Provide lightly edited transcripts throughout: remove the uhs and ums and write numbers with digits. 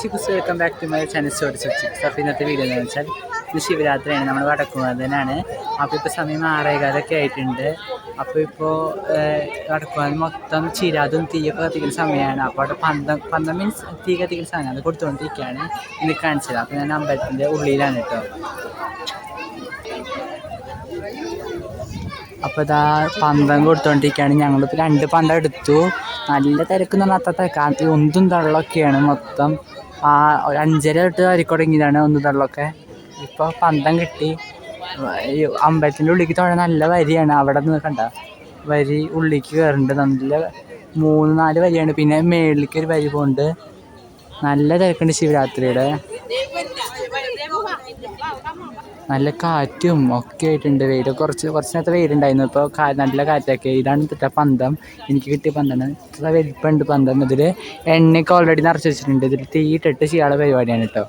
Welcome back to my channel story subjects. അപ്പോൾ ഇന്നത്തെ video എന്ന് വെച്ചാൽ ഇത് ശിവരാത്രിയാണ്, നമ്മൾ വടക്കുന്നാഥനാണ്. അപ്പോൾ ഇപ്പോൾ സമയം 6:15 ആയിട്ടുണ്ട്. അപ്പോൾ ഇപ്പോൾ വടക്കുന്നാഥൻ മൊത്തം ചിരാതും തീയൊക്കെ കത്തിക്കുന്ന സമയമാണ്. അപ്പോൾ അവിടെ പന്തം മീൻസ് തീ കത്തിക്കുന്ന സാധനം അത് കൊടുത്തുകൊണ്ടിരിക്കുകയാണ് ഇന്ന് കാണിച്ചത്. അപ്പോൾ ഞാൻ അമ്പലത്തിൻ്റെ ഉള്ളിലാണ് കേട്ടോ. അപ്പോൾ ഇതാ പന്തം കൊടുത്തുകൊണ്ടിരിക്കുകയാണ്. ഞങ്ങളിപ്പോൾ 2 പന്തം എടുത്തു. നല്ല തിരക്കെന്ന് പറഞ്ഞാൽ തിരക്ക്, ഒന്നും തള്ളൊക്കെയാണ് മൊത്തം. 5:30 തൊട്ട് വരിക്ക് തുടങ്ങിയതാണ് ഒന്നും തള്ളൊക്കെ. ഇപ്പോൾ പന്തം കിട്ടി. ഈ അമ്പലത്തിൻ്റെ ഉള്ളിലേക്ക് തൊഴാൻ നല്ല വരിയാണ്. അവിടെ നിന്ന് കണ്ട വരി ഉള്ളിലേക്ക് കയറുന്നുണ്ട്. നല്ല 3-4 വരിയാണ്. പിന്നെ മേളിലേക്ക് ഒരു വരി പോകുന്നുണ്ട്. നല്ല തിരക്കുണ്ട് ശിവരാത്രിയുടെ. നല്ല കാറ്റും ഒക്കെ ആയിട്ടുണ്ട്. കുറച്ച് നേരത്തെ വെയിലുണ്ടായിരുന്നു. ഇപ്പോൾ നല്ല കാറ്റൊക്കെ. ഇതാണ് ഇപ്പോഴത്തെ പന്തം, എനിക്ക് കിട്ടിയ പന്താണ്. ഇത്ര വലിപ്പമുണ്ട് പന്തം. ഇതിൽ എണ്ണയൊക്കെ ഓൾറെഡി നിറച്ച് വെച്ചിട്ടുണ്ട്. ഇതിൽ തീയിട്ടിട്ട് ചെയ്യാനുള്ള പരിപാടിയാണ് കേട്ടോ.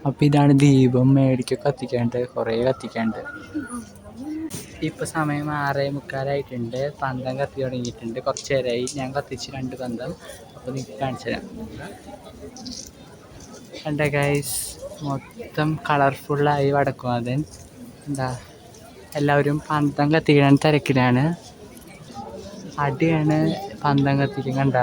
അപ്പോൾ ഇതാണ് ദീപം. മേടിക്കൊക്കെ കത്തിക്കാണ്ട്, കുറേ കത്തിക്കാണ്ട്. ഇപ്പോൾ സമയം 6:45 പന്തം കത്തി തുടങ്ങിയിട്ടുണ്ട്. കുറച്ച് നേരമായി ഞാൻ കത്തിച്ച് 2 പന്തം. അപ്പോൾ നിങ്ങൾക്ക് കാണിച്ചു തരാം. കണ്ട ഗൈസ്, മൊത്തം കളർഫുള്ളായി വടക്കുന്നാഥൻ. എന്താ എല്ലാവരും പന്തം കത്തിക്കാൻ തിരക്കിലാണ്. അടിയാണ് പന്തം കത്തിക്കാൻ. കണ്ട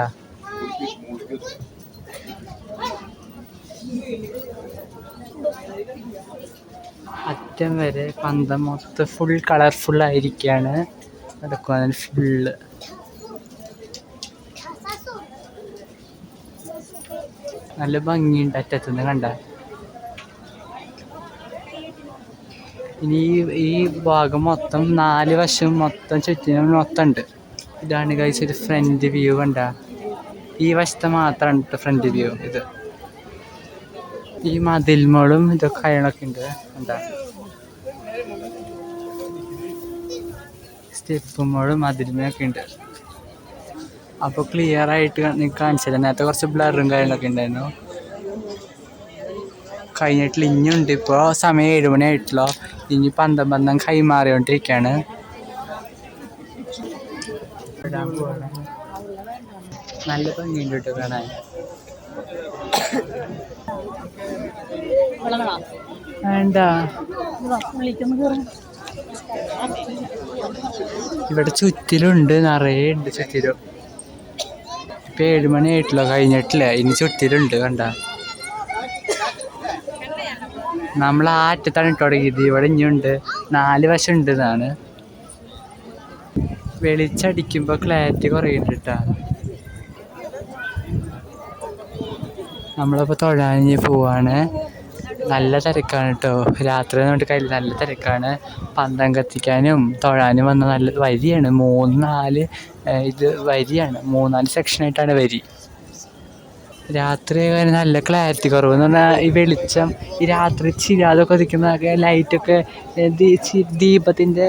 അറ്റം വരെ പന്തം മൊത്തം ഫുൾ കളർഫുള്ളായിരിക്കുകയാണ് വടക്കുന്നാഥൻ ഫുള്ള്. നല്ല ഭംഗിയുണ്ട് അറ്റത്തുനിന്ന് കണ്ട. ഇനി ഈ ഭാഗം മൊത്തം 4 വശം മൊത്തം ചുറ്റിനും മൊത്തം ഉണ്ട്. ഇതാണ് ഗൈസ് ഒരു ഫ്രണ്ട് വ്യൂ. കണ്ട ഈ വശത്തെ മാത്രമാണ് കേട്ടോ ഫ്രണ്ട് വ്യൂ. ഇത് ഈ മതിൽമോളും ഇതൊക്കെ അയണൊക്കെ ഉണ്ട്. കണ്ട സ്റ്റെപ്പുമ്പോഴും മതിൽമയൊക്കെ ഉണ്ട്. അപ്പോൾ ക്ലിയർ ആയിട്ട് നിങ്ങൾക്ക് കാണിച്ചില്ല. നേരത്തെ കുറച്ച് ബ്ലറും കാര്യങ്ങളൊക്കെ ഉണ്ടായിരുന്നു. കഴിഞ്ഞിട്ടില്ല, ഇനിയുണ്ട്. ഇപ്പോൾ സമയം 7 മണി ആയിട്ടുള്ളൂ. ഇനി പന്തം കൈമാറിക്കൊണ്ടിരിക്കുകയാണ്. നല്ല ഭംഗിയുണ്ട് കേട്ടോ കാണാൻ. വേണ്ട ഇവിടെ ചുറ്റിലുണ്ട്, നിറയെ ഉണ്ട് ചുറ്റിലും. ഇപ്പം 7 മണി ആയിട്ടില്ല, കഴിഞ്ഞിട്ടില്ല. ഇനി ചുറ്റിലുണ്ട്. കണ്ട നമ്മൾ ആ അറ്റത്താണ് ഇട്ട് തുടങ്ങിയത്. ഇവിടെ ഇനിയുണ്ട്, 4 വശം ഉണ്ട് എന്നാണ്. വെളിച്ചടിക്കുമ്പോൾ ക്ലാരിറ്റി കുറയുന്നുണ്ട് കേട്ടോ. നമ്മളിപ്പോൾ തൊഴാൻ പോവാണ്. നല്ല തിരക്കാണ് കേട്ടോ. രാത്രി തൊട്ട് കയ്യിൽ നല്ല തിരക്കാണ്. പന്തം കത്തിക്കാനും തൊഴാനും വന്ന നല്ല വരിയാണ്. 3-4 ഇത് വരിയാണ്. 3-4 സെക്ഷനായിട്ടാണ് വരി. രാത്രി നല്ല ക്ലാരിറ്റി കുറവ് എന്ന് പറഞ്ഞാൽ ഈ വെളിച്ചം, ഈ രാത്രി ചിരാതൊക്കെ അടിക്കുന്നതൊക്കെ ലൈറ്റൊക്കെ ദീപത്തിൻ്റെ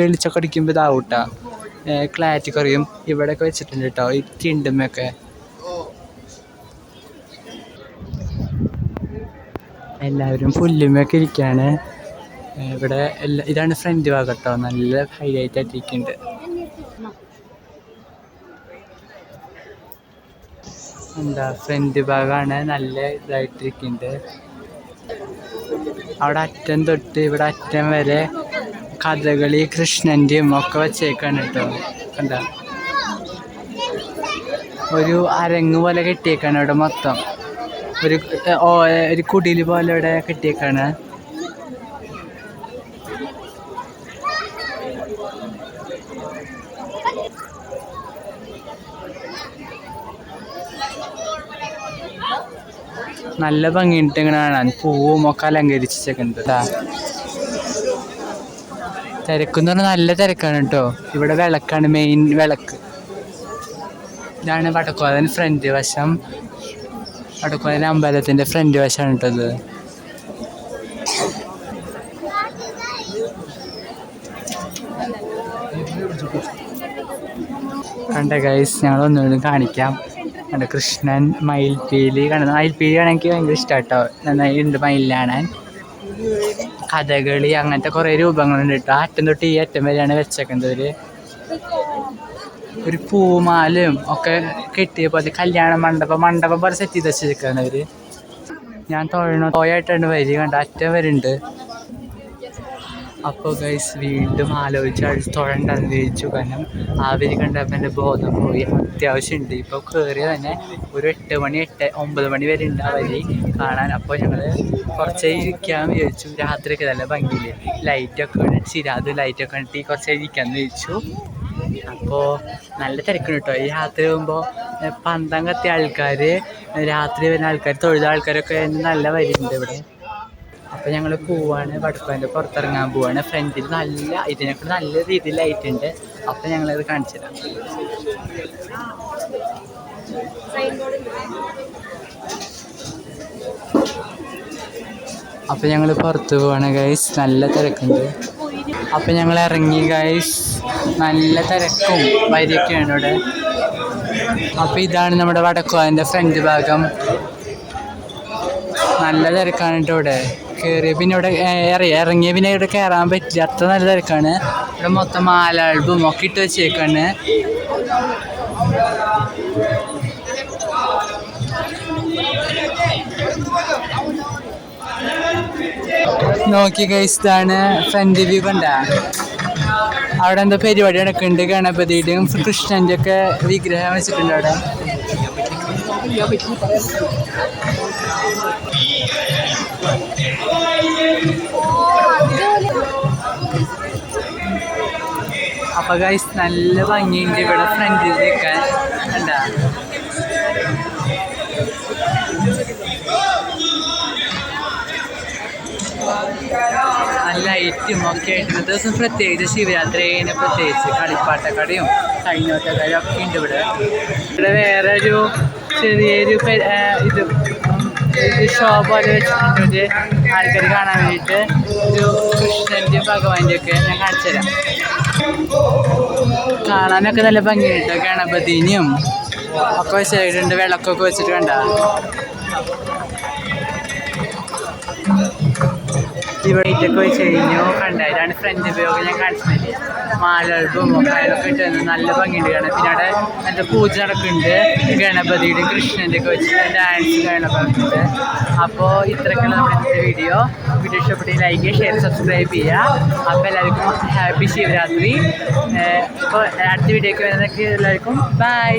വെളിച്ചമൊക്കെ അടിക്കുമ്പോൾ ഇതാവും കേട്ടോ, ക്ലാരിറ്റി കുറയും. ഇവിടെയൊക്കെ വെച്ചിട്ടുണ്ട് കേട്ടോ ഈ തിണ്ടുമ്മയൊക്കെ. എല്ലാവരും പുല്ലുമ്മയൊക്കെ ഇരിക്കുകയാണ് ഇവിടെ. ഇതാണ് ഫ്രണ്ട് ഭാഗം കേട്ടോ, നല്ല ഹൈലൈറ്റ് ആയിട്ടിരിക്കുന്നുണ്ട്. എന്താ ഫ്രണ്ട് ഭാഗമാണ് നല്ല ഇതായിട്ടിരിക്കുന്നുണ്ട്. അവിടെ അറ്റം തൊട്ട് ഇവിടെ അറ്റം വരെ കഥകളി കൃഷ്ണൻ്റെയും ഒക്കെ വെച്ചേക്കാണ് കേട്ടോ. കണ്ട ഒരു അരങ്ങ് പോലെ കെട്ടിയേക്കാണ് ഇവിടെ മൊത്തം. ഒരു കുടിൽ പോലെ ഇവിടെ കെട്ടിയേക്കാണ്. നല്ല ഭംഗിയിട്ട് ഇങ്ങനെ കാണാൻ. പൂവും ഒക്കെ അലങ്കരിച്ചിട്ടുണ്ട്. തിരക്കെന്ന് പറഞ്ഞാൽ നല്ല തിരക്കാണ് കേട്ടോ. ഇവിടെ വിളക്കാണ്, മെയിൻ വിളക്ക്. ഇതാണ് വടക്കുന്നാഥൻ ഫ്രണ്ട് വശം. വടക്കുന്നാഥൻ അമ്പലത്തിൻ്റെ ഫ്രണ്ട് വശമാണ് കേട്ടത്. കണ്ട ഗൈസ്, ഞങ്ങളൊന്നുകൂടി കാണിക്കാം. കണ്ട കൃഷ്ണൻ മയിൽപ്പീലി. കണ്ട മയിൽപ്പീലി ആണെങ്കിൽ ഭയങ്കര ഇഷ്ടമാണ് കേട്ടോ. നന്നായി ഉണ്ട് മയിലിനെ കാണാൻ. കഥകളി അങ്ങനത്തെ കുറേ രൂപങ്ങളുണ്ട് കേട്ടോ. അറ്റം തൊട്ട് ഈ അറ്റം വരെയാണ് വെച്ചേക്കുന്നത്. ഒരു പൂമാലയും ഒക്കെ കെട്ടിയ പോലെ കല്യാണ മണ്ഡപം പോലെ സെറ്റ് ചെയ്ത് വെച്ചിരിക്കുകയാണ് അവർ. ഞാൻ തോയായിട്ടാണ് വരി കണ്ട അറ്റം വരുന്നുണ്ട്. അപ്പോൾ ഗൈസ് വീണ്ടും ആലോചിച്ച് തൊഴണ്ടെന്ന് ചോദിച്ചു. കാരണം ആവരി കണ്ടപ്പോൾ എൻ്റെ ബോധം പോയി. അത്യാവശ്യമുണ്ട്. ഇപ്പോൾ കയറിയ തന്നെ ഒരു 8 മണി 9 മണി വരെ ഉണ്ട് ആ വരി കാണാൻ. അപ്പോൾ ഞങ്ങൾ കുറച്ച് ഇരിക്കാമെന്ന് ചോദിച്ചു. രാത്രിയൊക്കെ നല്ല ഭംഗിയില്ലേ, ലൈറ്റൊക്കെ ചിരാത് ലൈറ്റൊക്കെ ഇട്ട് കുറച്ച് ഇരിക്കാമെന്ന് ചോദിച്ചു. അപ്പോൾ നല്ല തിരക്കുണ്ട് കേട്ടോ. ഈ രാത്രി ആകുമ്പോൾ പന്തം കത്തിയ ആൾക്കാർ, രാത്രി വരുന്ന ആൾക്കാർ, തൊഴിലാൾക്കാരൊക്കെ നല്ല വരിയുണ്ട് ഇവിടെ. അപ്പോൾ ഞങ്ങൾ പോവാണ്, വടക്കുവാൻ്റെ പുറത്തിറങ്ങാൻ പോവാണ്. ഫ്രണ്ടിൽ ഇതിനൊക്കെ നല്ല രീതിയിൽ ലൈറ്റ് ഉണ്ട്. അപ്പോൾ ഞങ്ങളത് കാണിച്ചു തരാം. അപ്പോൾ ഞങ്ങൾ പുറത്ത് പോവാണ് ഗൈസ്. നല്ല തിരക്കുണ്ട്. അപ്പോൾ ഞങ്ങൾ ഇറങ്ങി ഗൈസ്. നല്ല തിരക്കും വരിയൊക്കെയാണ് ഇവിടെ. അപ്പോൾ ഇതാണ് നമ്മുടെ വടക്കുവാൻ്റെ ഫ്രണ്ട് ഭാഗം. നല്ല തിരക്കാണ് കേട്ടോ ഇവിടെ. കയറിയ പിന്നെ ഇവിടെ ഇറങ്ങിയ പിന്നെ ഇവിടെ കയറാൻ പറ്റില്ല, അത്ര നല്ല തിരക്കാണ്. ഇവിടെ മൊത്തം മാലalbum ഒക്കെ ഇട്ട് വെച്ചേക്കാണ്. നോക്കി ഗൈസ്, ഇതാണ് ഫ്രണ്ട് വ്യൂ. കണ്ട അവിടെ എന്തോ പരിപാടി നടക്കുന്നുണ്ട്. ഗണപതിയുടെയും കൃഷ്ണൻ്റെ ഒക്കെ വിഗ്രഹം വെച്ചിട്ടുണ്ട് അവിടെ. അപ്പൊ ഗൈസ് നല്ല ഭംഗിയുണ്ട് ഇവിടെ ഫ്രണ്ടിൽ നിൽക്കാൻ. കണ്ട നല്ല ലൈറ്റും ഒക്കെ ആയിട്ട് ദിവസം പ്രത്യേകിച്ച് ശിവരാത്രിന് പ്രത്യേകിച്ച് കളിപ്പാട്ടക്കടയും കൈനോട്ടക്കടയും ഒക്കെ ഉണ്ട് ഇവിടെ. ഇവിടെ വേറെ ഒരു ചെറിയൊരു ഇത് ഷോ പോലെ വെച്ചിട്ടുണ്ട് ആൾക്കാർ കാണാൻ വേണ്ടിയിട്ട്. ഒരു കൃഷ്ണൻ്റെയും ഭഗവാന്റെയും ഒക്കെ ഞാൻ കാണിച്ചു തരാം. കാണാനൊക്കെ നല്ല ഭംഗിയുണ്ട്. ഗണപതിനെയും ഒക്കെ വെച്ചിട്ടുണ്ട്, വിളക്കൊക്കെ വെച്ചിട്ട്. കണ്ട ഇവിടെ ഇറ്റൊക്കെ വെച്ച് കഴിഞ്ഞു. കണ്ട ഇതാണ് ഫ്രണ്ട് ഉപയോഗം ഞാൻ കാണിച്ചില്ലേ. മാലalbum ഒക്കെ ഇട്ട് നല്ല ഭംഗിയുണ്ട് കാണാൻ. പിന്നെ അവിടെ നല്ല പൂജ നടക്കുന്നുണ്ട്. ഗണപതിയുടെയും കൃഷ്ണൻ്റെ ഒക്കെ വെച്ചിട്ട് ഡാൻസ് കാര്യങ്ങളൊക്കെ ഉണ്ട്. അപ്പോൾ ഇത്രയൊക്കെയുള്ള നമ്മുടെ ഇന്നത്തെ വീഡിയോ ഇഷ്ടപ്പെട്ടെങ്കിൽ ലൈക്ക് ചെയ്യുക, ഷെയർ, സബ്സ്ക്രൈബ് ചെയ്യുക. അപ്പോൾ എല്ലാവർക്കും ഹാപ്പി ശിവരാത്രി. അപ്പോൾ അടുത്ത വീഡിയോയ്ക്ക് വരുന്നതൊക്കെ എല്ലാവർക്കും ബൈ.